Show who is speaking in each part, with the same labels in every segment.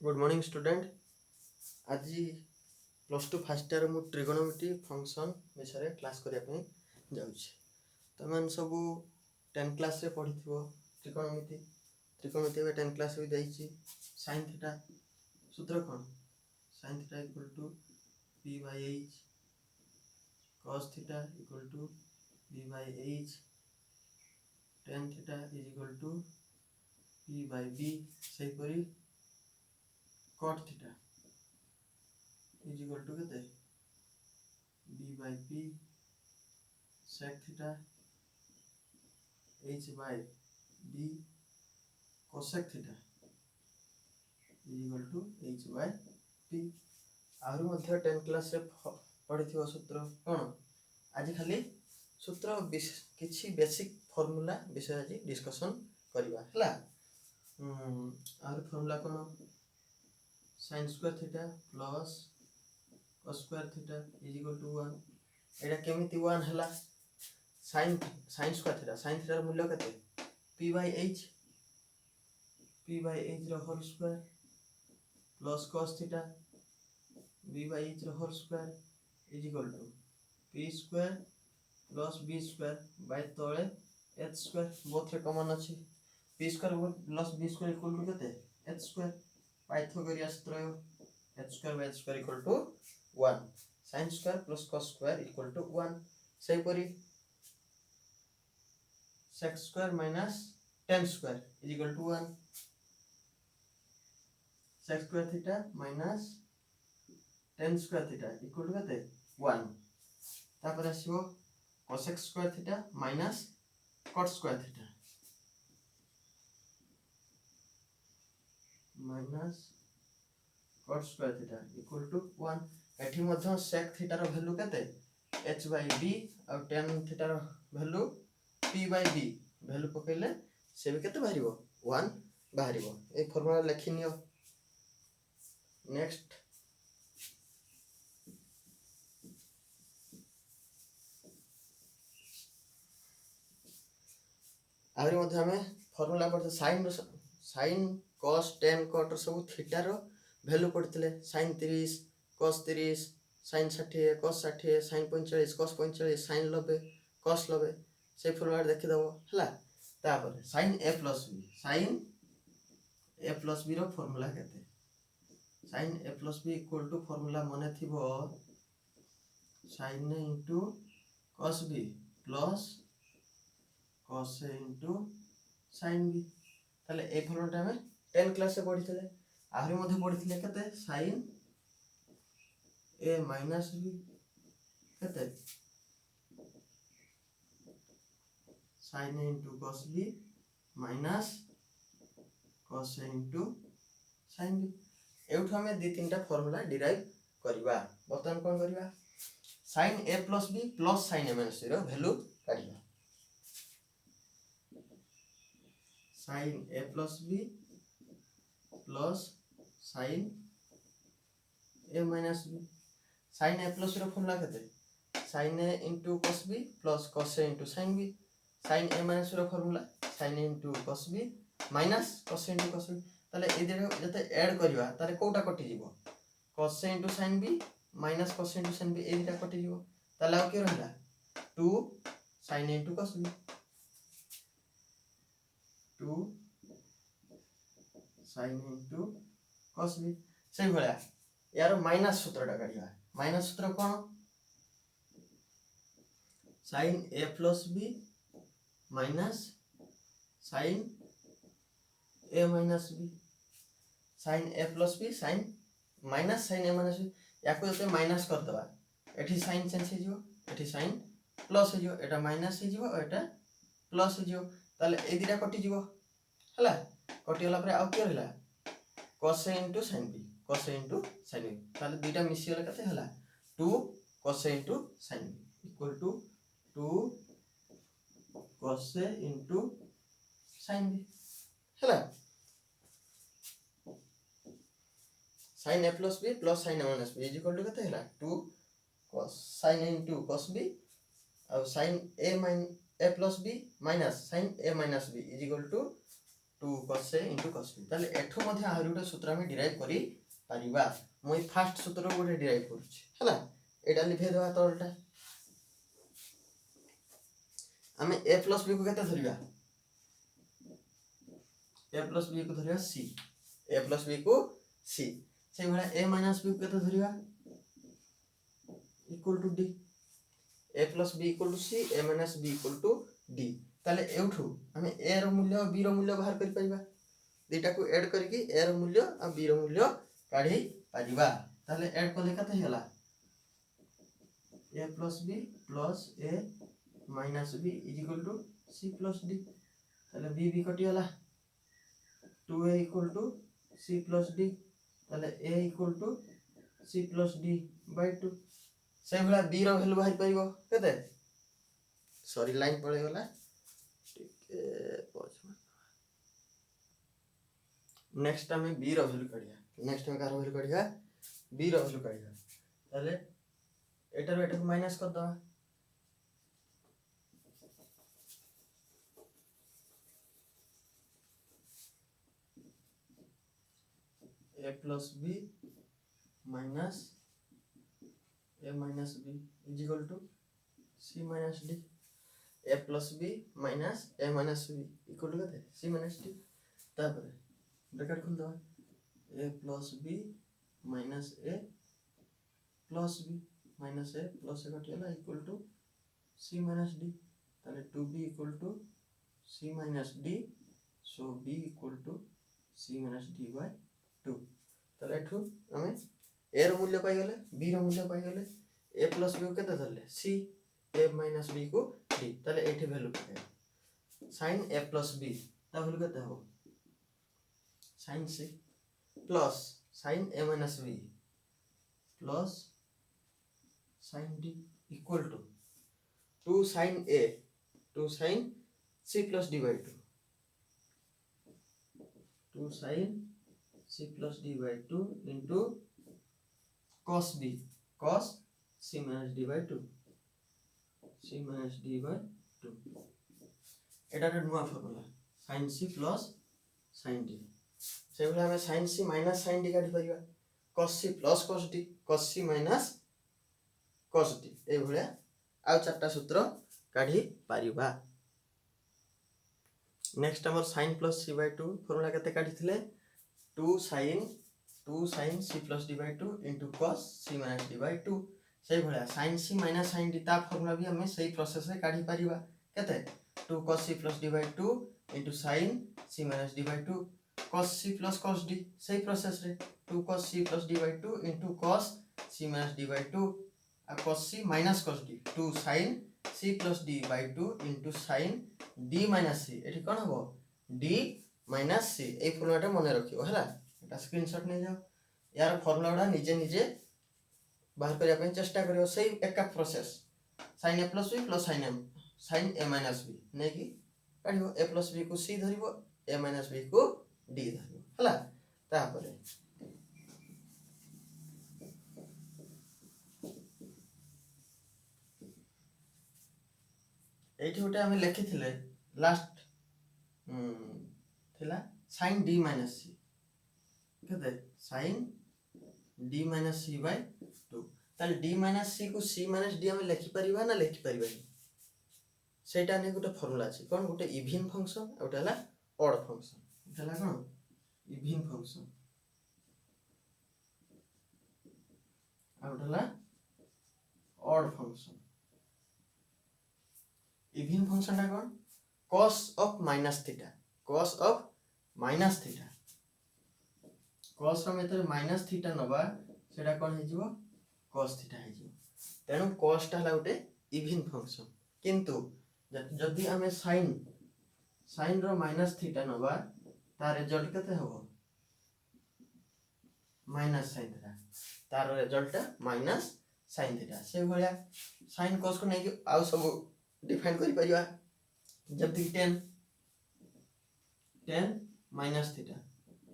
Speaker 1: Good morning student. आज plus two fast year मु trigonometry function विषय क्लास करने जाऊँगी। तुम सब 10 क्लास रे पढ़ी त्रिकोणमिति त्रिकोणमिति 10 क्लास भी जाइए। साइन थीटा सूत्र कौन? Sine theta equal to P by H, cos theta equal to B by H, tan theta is equal to P by B. सेहीपरी cot theta is equal to K B by P, sec theta H by B, cosec theta is equal to H by P. आहरी मध्य 10 class रे पढ़ी सूत्र कौन? आज खाली सूत्र किछि बेसिक फॉर्मूला विषय आज डिस्कशन करवा है। आहरी फॉर्मूला कौन? Sine square theta plus cos square theta is equal to 1। एटा केमिति 1 हला? Sine square theta, sine theta मूल्य केते? p by h, p by h रो whole square plus cos theta b by h रो whole square is equal to p square plus b square by तळे h square. Both रे common अछि। p square plus b square equal to केते? h square. Pythagorean सूत्र h square by h square equal to 1। sin square plus cos square equal to 1। सेहीपरि sec square minus tan square is equal to 1। sec square theta minus tan square theta equal to केते? 1। तापर आसीबो cosec square theta minus cot square theta minus cot square theta equal to 1। एठी मध्ये sec theta रो value केते? h by b और tan theta रो value p by b। Value पकेले से भी केते बाहरिबो? 1 बाहरिबो। ए फार्मूला लिखि नियो। नेक्स्ट आहरी मध्ये हमें फार्मूला पढ़ते साइन cos tan cot सब थीटा रो वैल्यू पढ़ते। Sine 30 cos 30 sine 60 cos 60 sine 45 cos 45 sine 90 cos 90 से फॉर्मूला देखि दबो हला। तापर sine a plus b, sine a plus b रो फॉर्मूला केते? Sine a plus b equal to formula मने थिबो sine into cos b plus cos a into sine b। ताले ए फॉर्मूलाटा हमें 10 क्लास से पढ़िथिले। आहरी मध्ये पढ़िथिले केते? साइन a माइनस b केते? Sine a into cos b minus cos a into sine b। एउठ हमें दी तीनटा फार्मूला डिराइव करबा। बर्तमान कोन करबा? Sine a plus b plus sine a minus b रो वैल्यू काढिबा। Sine a plus b plus sine a minus b। Sine a plus रो फॉर्मूला केते? Sine a into cos b plus cos a into sine b। Sine a minus rho formula sine a into cos b minus cos a into cos b। ताले ए देरो जते add करबा ताले कोटा कटि जीवो? cos a into sin b minus cos a into sin b ए दिटा कटि जीवो। ताले आ के रहला 2 sin a into cos b, 2 sin a into cos b। सही भला यार माइनस सूत्रटा काढिबा। माइनस सूत्र कोन? sin a plus b minus sin a minus b। sin a plus b sin minus sin a minus b याको जते minus कर दबा एठी sin change हे जिवो, एठी sin प्लस हे जिवो, एटा माइनस हे जिवो और एटा प्लस हे जिवो। ताले ए दिटा कटि जिवो हला। कटि होला परे आउ के रहला cos a into sin b, cos a into sin b। ताले दिटा मिसी होला कते हला 2 cos a into sin b equal to 2 cos a into sin b हला। sin a plus b plus sin a minus b is equal to केते हला 2 cos sin a into cos b और sin a plus b minus sin a minus b is equal to 2 cos A into cos B ताले एठो मध्ये आहुरी गोटे सूत्र हम derive करी परिबा मुई फास्ट सूत्र गोटे डिराइव करूची हला एटा लिखे देबा तळटा हमें a plus b को केते धरिबा a plus b को धरिबा c a plus b को c से भला a minus b को केते धरिबा equal to d a plus b equal to c a minus b equal to d ताले एउठू हमें a रो मूल्य और b रो मूल्य बाहर करि परिबा दुटा को ऐड करके a रो मूल्य और b रो मूल्य काढी परिबा ताले ऐड करले कते होला a plus b plus a minus b is equal to c plus d ताले b b कटि होला 2a equal to c plus d ताले a equal to c plus d by 2 से भला b रो वैल्यू बाहर परिबो केते सॉरी लाइन पळे गला नेक्स्ट हमें b रो वैल्यू काढिया नेक्स्ट में कार वैल्यू काढिया b रो वैल्यू काढिया ताले एटा रो एटा को माइनस कर दवा a plus b minus a minus b is equal to c minus d a plus b minus a minus b equal to कते c minus d तापर bracket खोल दवा a plus b minus a plus b minus a plus a कटिला equal to c minus d ताले 2b equal to c minus d so b equal to c minus d by 2 ताले एठू हमें a रो मूल्य पाई गेले b रो मूल्य पाई गेले a plus b को केते धरले c a minus b को d ताले एठी वैल्यू पाए sin a plus b ता वैल्यू केते हो sin c plus sin a minus b plus sin d equal to 2 sin a 2 sin c plus d by 2 2 sin c plus d by 2 into cos b cos c minus d by 2 c minus d by 2 एटा रे नुवा formula sin c plus sin d से भला हमें sin c minus sin d काढी परिबा cos c plus cos d cos c minus cos d ए भला आ चारटा सूत्र काढी परिबा next हमर sin plus c by 2 formula केते काढी थिले 2 sin c plus d by 2 into cos c minus d by 2 सही भला sin c minus sin d ता फार्मूला भी हमें सही प्रोसेस रे काढी परिबा केते 2 cos c plus d by 2 into sin c minus d by 2 cos c plus cos d सही प्रोसेस रे 2 cos c plus d by 2 into cos c minus d by 2 uh cos c minus cos d 2 sin c plus d by 2 into sin d minus c एठी कोन हबो d minus c ए फॉर्मूलाटा मने रखियो हला एटा screenshot नै जाओ यार फॉर्मूलाटा निजे निजे बाहर करिया पे चेष्टा करियो सही एका process sin a plus b plus sin a minus b नै कि काढियो a plus b को c धरिबो a minus b को d धरिबो हला ता परे एठी उटे हम लिखिथिले लास्ट थिला sin d minus c केते sin d minus c by 2 ताल d minus c को c minus d हम लिखि परिबा ना लिखि परिबा सेटा ने गोटे फार्मूला अछि कोन गोटे इवन फंक्शन आ गोटे हला ऑड फंक्शन हला कोन इवन फंक्शन आ गोटे हला ऑड फंक्शन इवन फंक्शन टा कोन cos of minus theta cos of minus theta cos रो मेथड minus theta नबा सेटा कोन हे जिवो cos theta हे जिवो तेनु cos टा हला गोटे इवन फंक्शन किंतु जदि हमें sin रो minus theta नबा तार रिजल्ट केते होबो minus sin theta तार रिजल्ट minus sin theta से भलिया sin cos को नै कि आउ सब डिफाइन करि परिबा जब 10 minus theta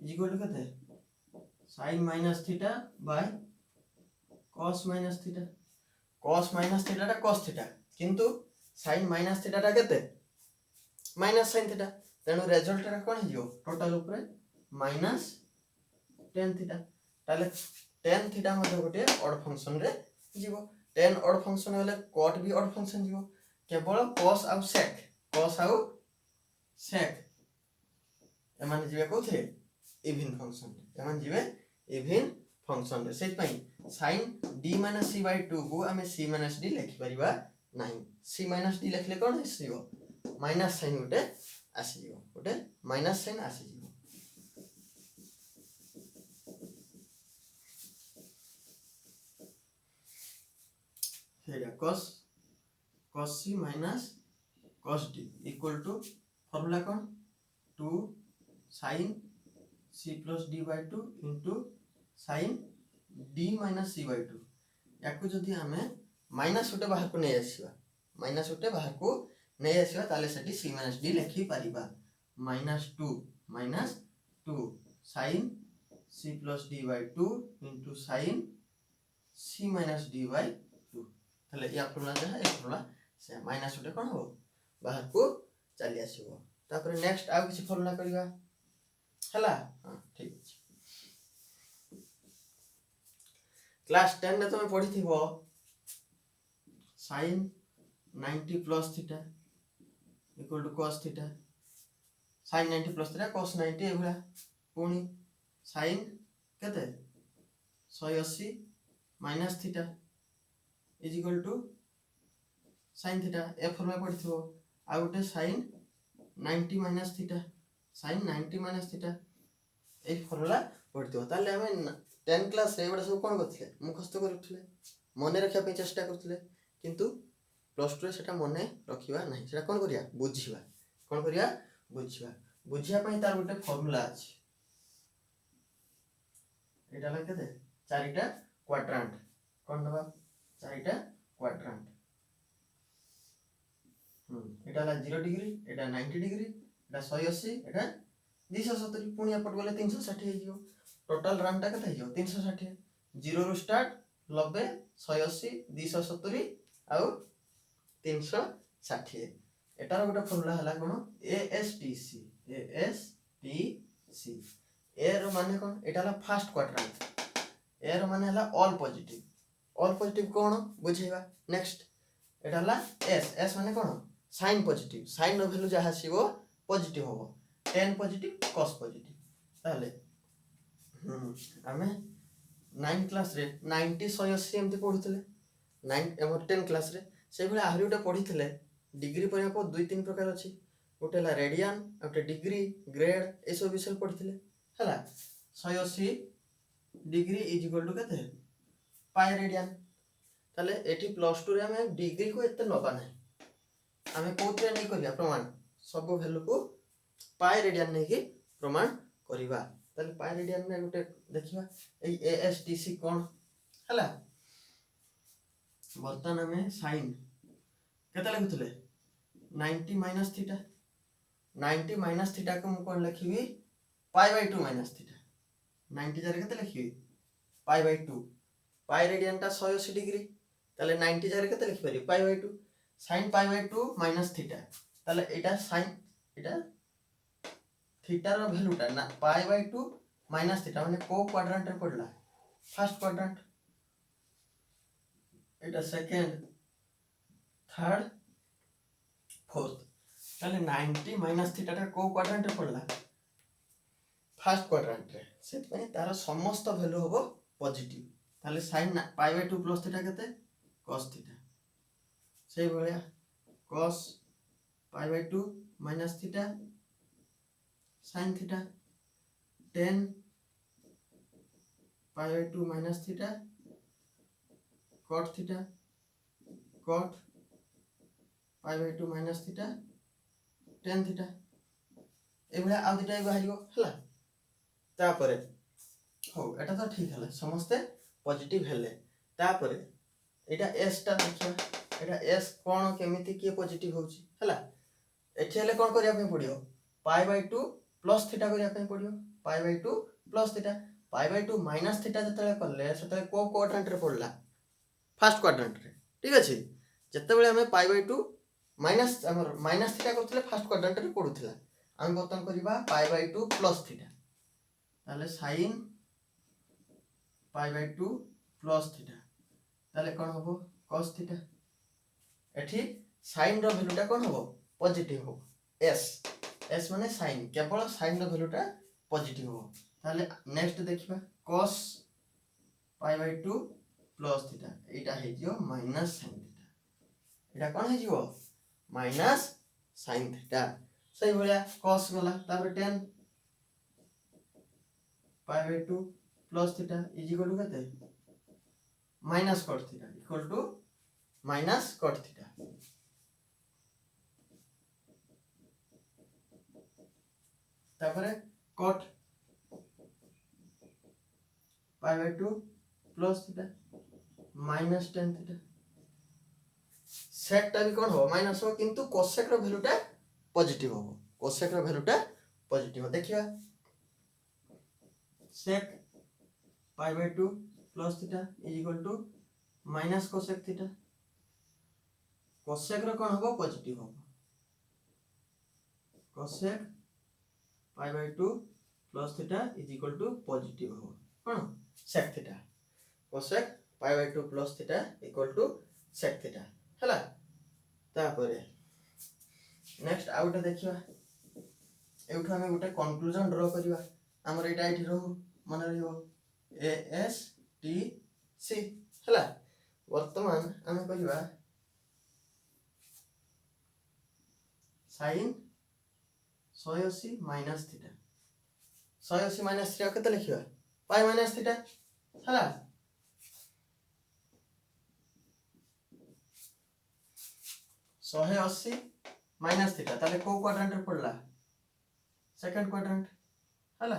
Speaker 1: is equal to कहते हैं sin minus theta by cos minus theta cos minus theta टा cos theta किंतु sin minus theta टा कहते minus sin theta तेणु रेजल्ट कौन हो टोटाल ऊपर माइनस टेन थीटा ताले टेन थीटा मतलब गोटे ऑड फंक्शन रे जीवो टेन ऑड फंक्शन हेले कॉट भी ऑड फंक्शन जीवो केवल cos आउ sec एमाने जीवे कोथे इवन फंक्शन एमाने जीवे इवन फंक्शन रे सेट पई sin d - c/2 को हमें c - d लिखि परिबा नाही c - d लिखले कोन हिसियो माइनस साइन गोटे आसीजिवो गोटे माइनस साइन आसीजिवो हेगा cos c minus cos d equal to formula कौन 2 sin c plus d by 2 into sin d minus c by 2 याको जदि हमें माइनस उटे बाहर को नहीं आसीबा माइनस उटे बाहर को नहीं आसीबा ताले सेठी c minus d लिखि परिबा -2 sin c plus d by 2 into sin c minus d by 2 ताले या फॉर्मूला जहा ए फॉर्मूला से माइनस उटे कोन हो बाहर को चली आसीबो तापर नेक्स्ट आ किसी फॉर्मूला करिवा हला हां ठीक अछि क्लास 10 में तुम पढ़ी थिबो sin 90 plus theta equal to cos theta sin 90 plus theta cos 90 एभला पुनी sin केते 180 minus theta is equal to sin theta a formula पढ़ी थिबो आ उटे sin 90 minus theta sin 90 minus theta a formula पढ़ी थिबो ताले हमें 10 क्लास रे बडा सब कोन करथिले मुखस्त करथले मने रखिया पे चेष्टा करथले किंतु प्लस 2 रे सेटा मने रखिबा नाही सेटा कोन करिया बुझिबा कोन करिया बुझिबा बुझिया पई तार गोटे फार्मूला अछि एटा ला केते चारिटा क्वाड्रेंट कोन दबा चारिटा क्वाड्रेंट एटा ला 0 डिग्री एटा 90 डिग्री एटा 180 एटा 270 पुनी अपट गले 360 हे जियो टोटल रनटा केते हे जियो 360 0 रु स्टार्ट 90 180 270 आउ 360 एटार गोटे फॉर्मूला हला कोन ASTC ए रो माने कोन एटाला फर्स्ट क्वाड्रेंट ए रो माने हला ऑल पॉजिटिव कोन बुझेबा नेक्स्ट एटाला एस माने कोन साइन पॉजिटिव साइन रो वैल्यू जहा सिबो पॉजिटिव होबो 10 पॉजिटिव cos पॉजिटिव ताले हमें 9 क्लास रे 90 180 एमती पढुतले 9 एमर 10 क्लास रे से भले आहुरी उटा पढितले डिग्री पर को दुई तीन प्रकार अछि गोटे ला रेडियन गोटे डिग्री ग्रेड ए सब विषय पढितले हला 180 डिग्री इज इक्वल टू केते पाई रेडियन ताले एठी प्लस 2 रे हमें डिग्री को एते नबा नाही हमें कोते नहीं करिया प्रमाण सब वैल्यू को पाई रेडियन नहीं कि प्रमाण करिवा ताले पाई रेडियन में गोटे देखिबा ए ASTC कोन हला वर्तमान में साइन केते लिखुतले 90 माइनस थीटा 90 माइनस थीटा को कोन लिखिबी पाई बाय 2 माइनस थीटा 90 जरे केते लिखिबी पाई बाय 2 पाई रेडियन ता 180 डिग्री ताले 90 जरे केते लिखि पारी पाई by 2 sin pi by 2 minus theta ताले एटा sin एटा थीटा रो वैल्यू ता ना पाई बाय 2 माइनस थीटा माने को क्वाड्रेंट रे पड़ला फर्स्ट क्वाड्रेंट एटा सेकंड थर्ड फोर्थ ताले 90 माइनस थीटा ता को क्वाड्रेंट रे पड़ला फर्स्ट क्वाड्रेंट रे सेट में तार समस्त वैल्यू होबो पॉजिटिव ताले sin pi by 2 plus theta केते cos थीटा से भलिया cos pi by 2 minus theta sin theta 10 pi by 2 minus theta cot theta cot pi by 2 minus theta tan theta ए भलिया आ दिटा बाहरियो हला तापरे हो एटा तो ठीक हला समस्ते पॉजिटिव हेले तापरे एटा s ता देखिया एटा s कोन केमिति के पॉजिटिव होची हला एठी हेले कोन करिया पे पडियो पाई बाय 2 प्लस थीटा करिया पे पडियो pi by 2 plus theta pi by 2 minus theta जतले करले सेतले को क्वाड्रेंट रे पडला फर्स्ट क्वाड्रेंट रे ठीक अछि जते बेले हमें पाई बाय 2 माइनस हमर माइनस थीटा करथले फर्स्ट क्वाड्रेंट रे पडुथला आम बर्तन करवा π/2 प्लस थीटा ताले sin π/2 प्लस थीटा ताले कौन हम cos थीटा एठी sin रो वैल्यूटा कौन हम पॉजिटिव हो s माने sin केवल sin रो वैल्यूटा पॉजिटिव हो ताले नेक्स्ट देखिबा cos π/2 प्लस थीटा एटा हे जियो माइनस sin थीटा एटा कौन हे जियो माइनस sin थीटा सही भलिया cos गला तापर tan π/2 plus theta is equal to कते minus cot theta equal to minus cot theta तापर cot π/2 plus theta minus tan theta sec टा भी कौन हो माइनस हो किंतु cosec रो वैल्यूटा पॉजिटिव हो cosec रो वैल्यूटा पॉजिटिव हो देखिया sec π/2 plus theta is equal to minus cosec theta cosec रो कौन हो पॉजिटिव हो cosec π/2 plus theta is equal to positive हो कौन sec theta cosec π/2 plus theta equal to sec theta हला तापरे नेक्स्ट आउट देखिबा एउठा हमें गोटे कंक्लूजन ड्रा करबा हमर एटा एठी रहू मन रहियो ASTC हला वर्तमान हमें करबा sin 180 minus theta 180 minus theta केते लिखिबा पाई माइनस थीटा हला 180 माइनस थीटा ताले को क्वाड्रेंट रे पड़ला सेकंड क्वाड्रेंट हला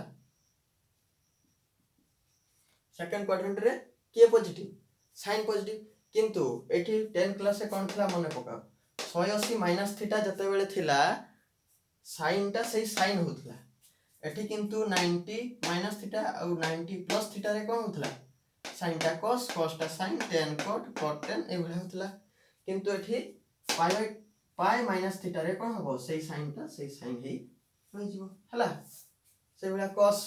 Speaker 1: सेकंड क्वाड्रेंट रे के पॉजिटिव साइन पॉजिटिव किंतु एठी 10 क्लास से कोन थिला मने पका 180 माइनस थीटा जते बेले थिला साइन टा सही साइन होतला एठी किंतु 90 माइनस थीटा और 90 प्लस थीटा रे कोन होतला साइन टा cos cos टा sin tan cot cot tan ए भले होतला किंतु एठी पाई माइनस थीटा रे कोन हो सही साइन टा सही साइन हे होई जीवो हला से भला cos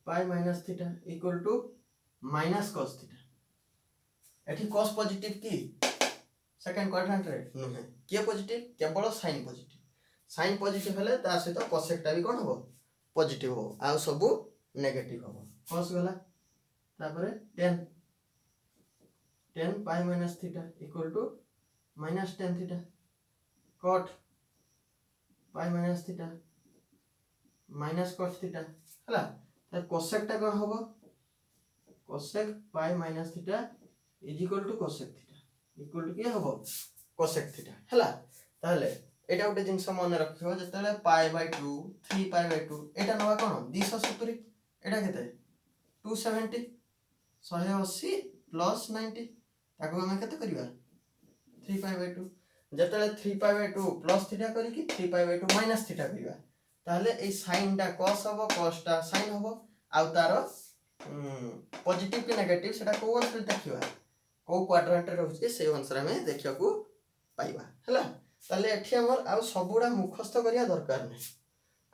Speaker 1: pi minus theta equal to minus cos theta एठी cos पॉजिटिव की सेकंड क्वाड्रेंट रे नुहे के पॉजिटिव केवल साइन पॉजिटिव हेले ता से तो cosec टा भी कोन हो पॉजिटिव हो आ सब नेगेटिव हो cos गला तापरे tan pi minus theta equal to minus tan theta cot pi minus theta minus cos theta हला त cosec टा कोन होबो cosec pi minus theta is equal to cosec theta equal to के होबो cosec थीटा हला ताले एटा उटे जिंस मन रखियो जतले π/2 3π/2 एटा नवा कोन 270 एटा केते 270 180 प्लस 90 ताको हम केते करबा 3π/2 जतले 3π/2 प्लस थीटा करी कि 3π/2 माइनस थीटा करबा ताले ए साइन टा cos हबो cos टा sin हबो आ तारो पॉजिटिव के नेगेटिव सेटा को आंसर देखिबा को क्वाड्रेंट रे रहउछि से आंसर में देखिया को पाइबा हला ताले एठी हमर आ सबुडा मुखस्थ करिया दरकार नै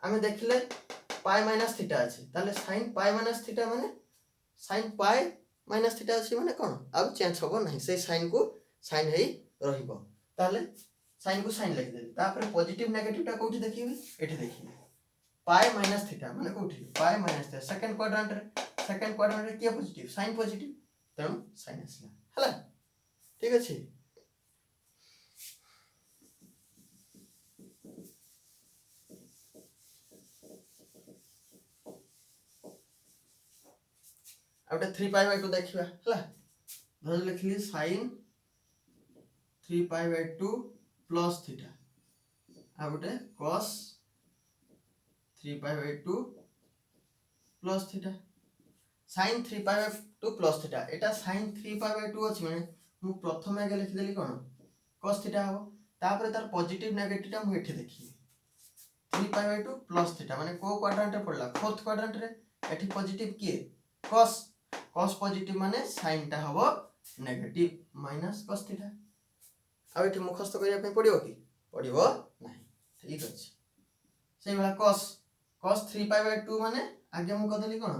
Speaker 1: हमें देखले पाई माइनस थीटा अछि ताले sin पाई माइनस थीटा माने sin पाई माइनस थीटा अछि माने कोन आ चेंज होबो नै से sin को sin हेई रहिबो ताले sin को sin लिख देली तापर पॉजिटिव नेगेटिव टा कोठी देखिबे एठी देखिबे पाई माइनस थीटा माने कोठी पाई माइनस थीटा सेकंड क्वाड्रेंट रे के पॉजिटिव sin पॉजिटिव तम sin असला हला ठीक अछि आउटे 3π/2 देखिबा हला धर लिखली sin 3π/2 प्लस थीटा आउटे cos 3π/2 plus theta sin 3π/2 plus theta एटा sin 3π/2 अछि माने मु प्रथम आगे लिख देली कोन cos थीटा हो तापर तार पॉजिटिव नेगेटिव टा मु एठी देखि 3π/2 प्लस थीटा माने को क्वाड्रेंट रे पड़ला फोर्थ क्वाड्रेंट रे एठी पॉजिटिव की cos पॉजिटिव माने sin टा हबो नेगेटिव माइनस cos थीटा आ एठी मुखस्थ करिया पे पड़ियो कि पड़िबो नाही ठीक अच्छे से भाया cos 3π/2 माने आगे मु कदली कोन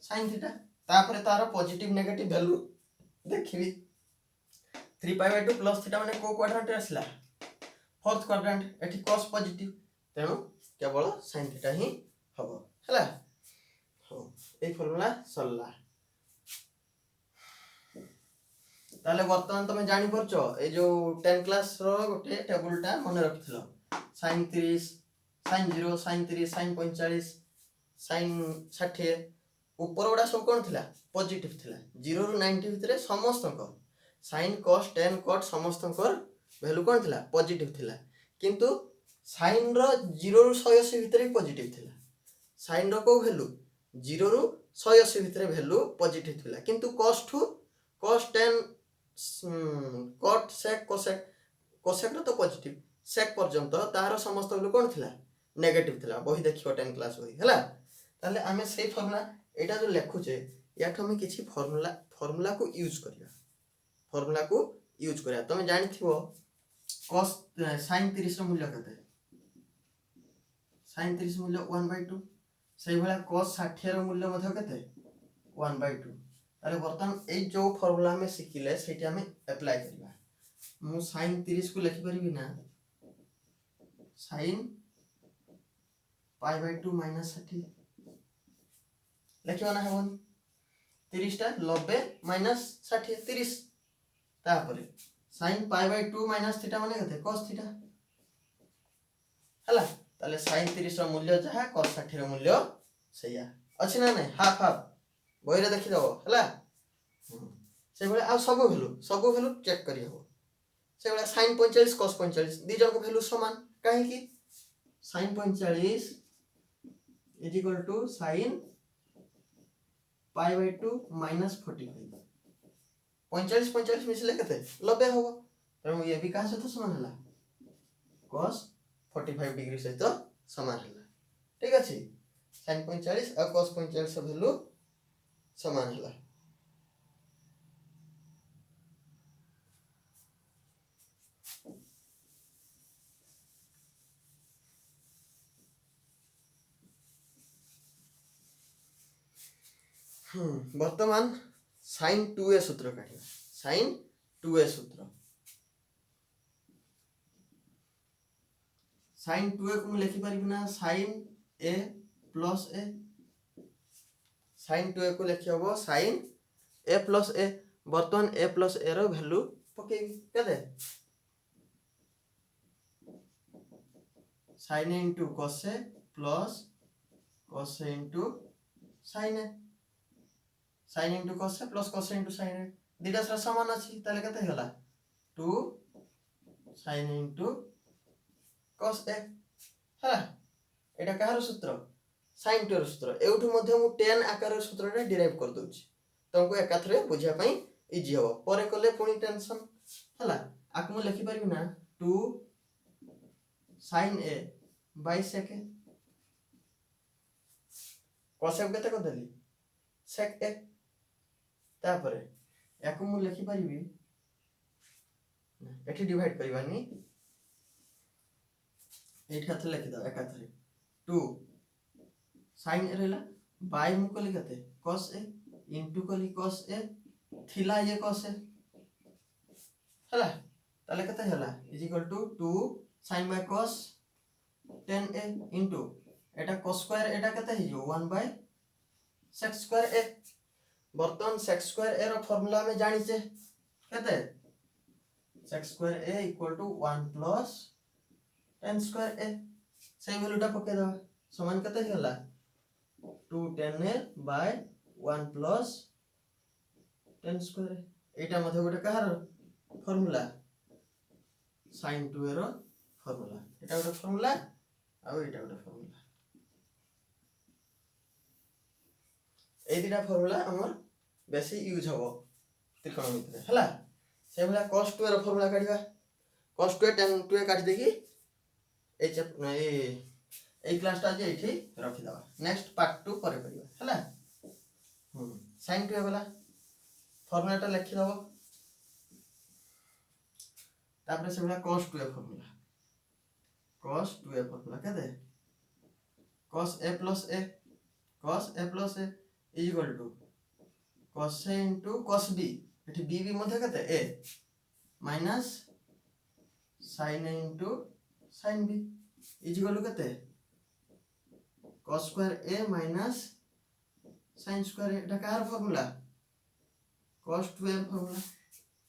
Speaker 1: sin थीटा तापर तार पॉजिटिव नेगेटिव वैल्यू देखिबी 3π/2 प्लस थीटा माने को क्वाड्रेंट आसला फोर्थ क्वाड्रेंट एठी cos पॉजिटिव तेणु केवल sin थीटा ही हबो हला हो ए फॉर्मूला सरला ताले वर्तमान तुम जानि परछो ए जो 10 क्लास रो गोटे टेबलटा मन रखिथिलो sin 30 sin 0 sin 3 sin 45 sin 60 ऊपर गुडा सब कोन थिला पॉजिटिव थिला 0 रु 90 भितरे समस्त को sin cos tan cot समस्त को वैल्यू कोन थिला पॉजिटिव थिला किंतु sin रो 0 रु 180 भितरे पॉजिटिव थिला sin रो को वैल्यू 0 रु 180 भितरे वैल्यू पॉजिटिव थिला किंतु cos tan cot sec cosec तो पॉजिटिव sec पर्यंत तार समस्त वैल्यू कोन थिला नेगेटिव थिला बही देखियो 10 क्लास बही हला ताले आमे सेही फार्मूला एटा जो लेखुचे याठ हम किछि फार्मूला को यूज करिया तमे जानि थिबो cos sin 30 रो मूल्य कते sin 30 मूल्य 1/2 सेही भला cos 60 रो मूल्य मध्य कते 1/2 ताले वर्तमान ए जो फार्मूला में सिखिले सेठी हमें अप्लाई करबा मु sin 30 को लिखि परिबि ना sin π/2 - 60 लिखिबा ना हवन 30 टा 90 - 60 30 तापरे sin π/2 - थीटा माने कते cos थीटा हला ताले sin 30 रो मूल्य जहा cos 60 रो मूल्य सैया अछि ना नै हाफ बहिरे देखि दबो हला से बेले आ सब वैल्यू चेक करी हो से बेले sin 45 cos 45 दी जन को वैल्यू समान काहे की sin 45 = sin π/2 - 45 45 मिसले कते 90 होबो त ये भी कहां से तो समान हला cos 45 डिग्री से तो समान हला ठीक अछि sin 45 और cos 45 से वैल्यू समान हला वर्तमान sin 2a सूत्र काढिया sin 2a सूत्र sin 2a को लिखि परिबि ना sin a plus a sin 2a को लिखि हबो sin a plus a वर्तमान a plus a रो वैल्यू पकेबी केते sin a into cos a plus cos a into sin a sin into cos a plus cos a into sin a दिटा सर समान अछि ताले कते होला 2 sin into cos a हला एटा कहार सूत्र sin 2 रो सूत्र एउठु मध्ये मु tan आकार सूत्र रे डिराइव कर दोछि तुमको एकाथरे बुझिया पई इजी हो परे कले पुनी टेंशन हला आकमु लिखि परबी ना 2 sin a by sec a cos a कते कर देली sec a तापरे याकु मु लिखि परिबी एठी डिवाइड करबानी एठी हाथ लिखि द एकाथरे 2 sin a रहला बाय मु कली कते cos a into कली cos a थिला ये cos a हला ताले कते हला = 2 sin by cos tan a into एटा cos स्क्वायर एटा कते हिजो 1/sec स्क्वायर a वर्तमान sec स्क्वायर a रो फार्मूला में जानि छे कते sec square a = 1 plus tan square a सेही वैल्यूटा पके दबा समान कते होला 2 tan a by 1 plus tan square एटा मध्ये गोटे कहार फार्मूला sin 2a रो फार्मूला एटा गोटे फार्मूला आ एटा गोटे फार्मूला ए दिटा फार्मूला हमर बेसी यूज हबो त्रिकोणमिति हला से भला cos 2 रो फार्मूला काढिबा cos 2 tan 2 काढि देकी ए क्लासटा जे एठी रखि दबा नेक्स्ट पार्ट 2 परे करिबा हला sin 2 वाला फार्मूलाटा लिखि दबो तापर से भला cos 2 formula cos 2a formula केते cos a plus a is equal to cos a into cos b एठी b भी मध्य केते a minus sin a into sin b is equal to केते cos square a minus sin square a एटा कार formula cos 2a formula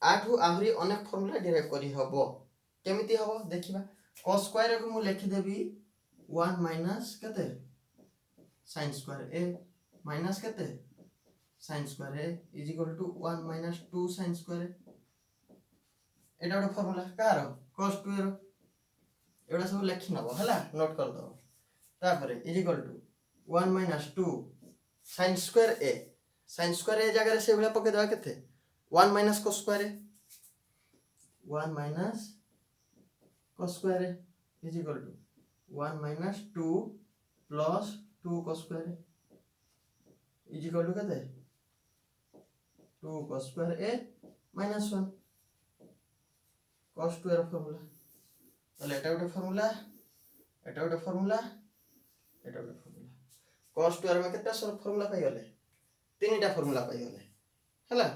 Speaker 1: आठू आहुरी अनेक formula derive करी हबो केमिति हबो देखिबा cos square को मु लिखि देबी 1 minus केते sin square a minus केते sin square a is equal to 1 minus 2 sin square a एटा ଗୋଟେ फॉर्मूला कार cos 2a रो एटा सब लिखि नबो हला नोट कर दो तापरे is equal to 1 minus 2 sin square a जगह से भला पके देबा केते 1 minus cos square a 1 minus cos square a is equal to 1 minus 2 plus 2 cos square a is equal to केते 2 cos square a minus 1 cos 2 ର formula ताले एटा ଗୋଟେ फॉर्मूला एटा ଗୋଟେ फॉर्मूला एटा ଗୋଟେ फॉर्मूला cos 2 ର में केटा सब फॉर्मूला पाई गले तीनटा फॉर्मूला पाई गले हला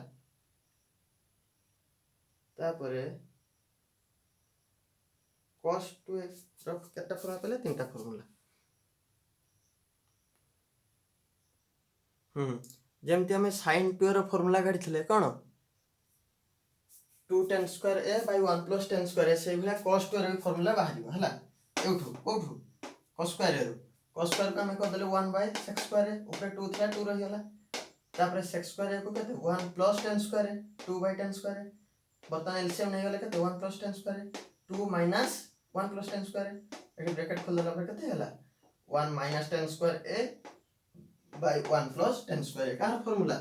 Speaker 1: तापरे cos 2 ର केटा फॉर्मूला पले तीनटा फॉर्मूला जेमति हमें sin 2 ର फॉर्मूला काढी थिले कोन 2 tan square a by 1 plus tan square a से भला cos 2 ର फॉर्मूला बाहरिबो हला एउठू कोठू cos square रो cos square को हमें कर देले 1 by sec square a ऊपर 2 था 2 रही होला तापरे sec square a को केते 1 plus tan square a 2 by tan square a बर्तन एलसीएम नहीं गले केते 1 plus tan square a 2 minus 1 plus tan square a एठी ब्रैकेट खोल देला पर केते होला 1 minus tan square a by 1 plus tan square a का फार्मूला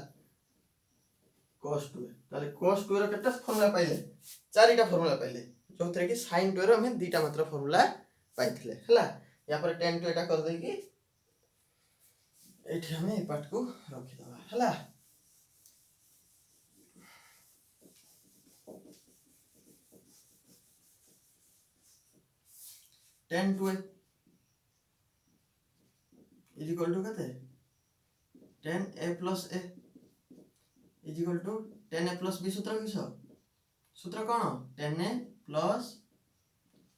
Speaker 1: cos 2 ताले cos 2 रो केटा फार्मूला पाइले चारिटा फार्मूला पाइले जोथरे कि sin 2 रो हम दुईटा मात्र फार्मूला पाइथिले हला या पर tan 2 एटा कर दे कि एठी हम ए पार्ट को रखि दबा हला tan 2 is equal to केते tan a plus a is equal to tan a plus b सूत्र किसो सूत्र कोन tan a plus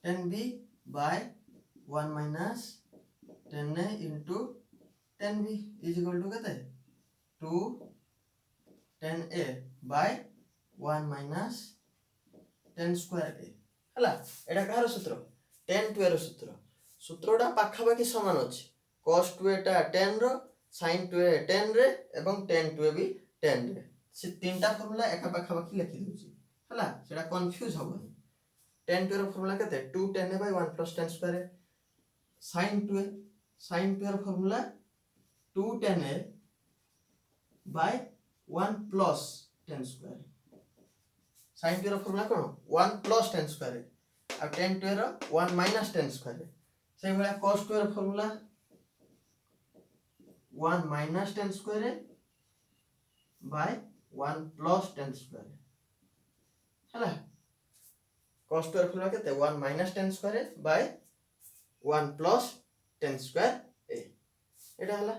Speaker 1: tan b by 1 minus tan a into tan b is equal to केते 2 tan a by 1 minus tan square a हला एटा car सूत्र tan 2 रो सूत्र सूत्रडा पाखा बाकी समान अछि cos 2 एटा tan रो sin 2 tan रे एवं tan 2 भी tan रे से तीनटा फार्मूला एका पाखा बाकी लिखि दोछि हला सेडा कंफ्यूज होबनी tan 2 रो फार्मूला केते 2 tan a by 1 plus tan square a sin 2 रो formula 2 tan a by 1 plus tan square a sin 2 रो फार्मूला कोन 1 plus tan square a आ tan 2 रो 1 minus tan square a से भला cos 2 रो formula 1 minus tan square a by 1 plus tan square a हला cos 2 रो formula केते 1 minus tan square a by 1 plus tan square a एटा हला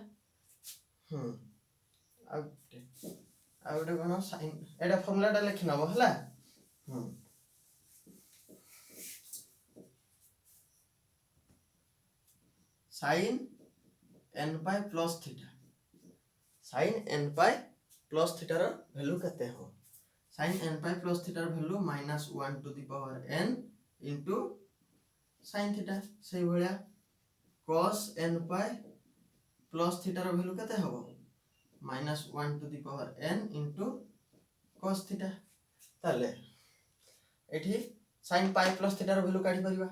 Speaker 1: आ उडे कोन sin एटा formula टा लिखि नबो हला sin n pi plus theta sin n pi plus theta रो value केते हो sin n pi plus theta रो value -1 to the power n into sin theta से भलिया cos n pi plus theta रो वैल्यू केते हो -1 to the power n into cos theta ताले एठी sin pi plus theta रो वैल्यू काढी परिबा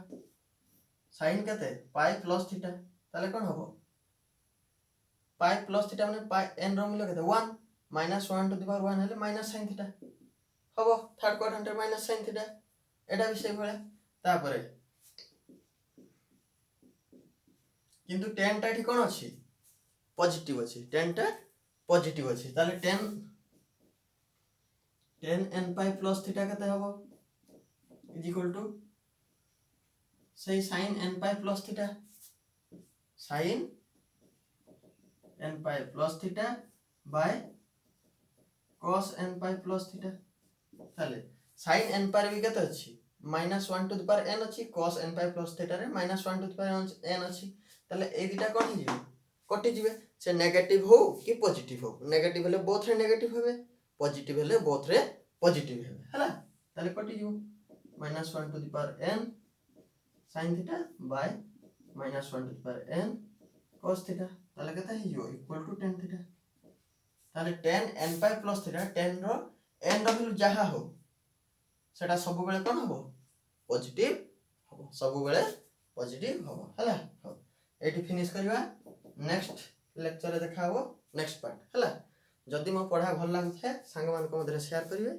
Speaker 1: sin केते pi plus theta ताले कोन होबो pi plus theta माने pi n रो मूल्य केते 1 -1 to the power 1 हेले minus sin theta होबो थर्ड क्वाड्रेंट रे minus sin theta एटा भी सेही भले तापरे किंतु tan टा एठी कोन अछि पॉजिटिव अछि tan टा पॉजिटिव अछि ताले tan n pi plus theta केते होबो इज इक्वल टू से sin n pi plus theta sin n pi plus theta by cos n pi plus theta ताले sin n पार भी केते अछि -1 टू द पावर n अछि cos n pi plus theta रे -1 to the power n अछि ताले ए दिटा कोन हिजिबे कटि जिवे से नेगेटिव हो कि पॉजिटिव हो नेगेटिव हेले बोथ रे नेगेटिव हेबे पॉजिटिव हेले बोथ रे पॉजिटिव हेबे हला ताले कटि जिवो -1 to the power n sin theta by -1 to the power n cos theta ताले केते हिजिबो इक्वल टू tan थीटा ताले tan n pi plus theta tan रो n रो वैल्यू जहा हो सेटा सब बेले कोन हबो पॉजिटिव हबो सब बेले पॉजिटिव हबो हला हो एटी फिनिश करबा नेक्स्ट लेक्चर रे देखा हो नेक्स्ट पार्ट हला जदी मो पढ़ा भल लागथे संग मान को मधे शेयर करिवे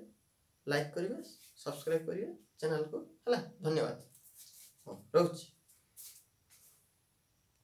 Speaker 1: लाइक करिवे सब्सक्राइब करिवे चैनल को हला धन्यवाद हो रहउची।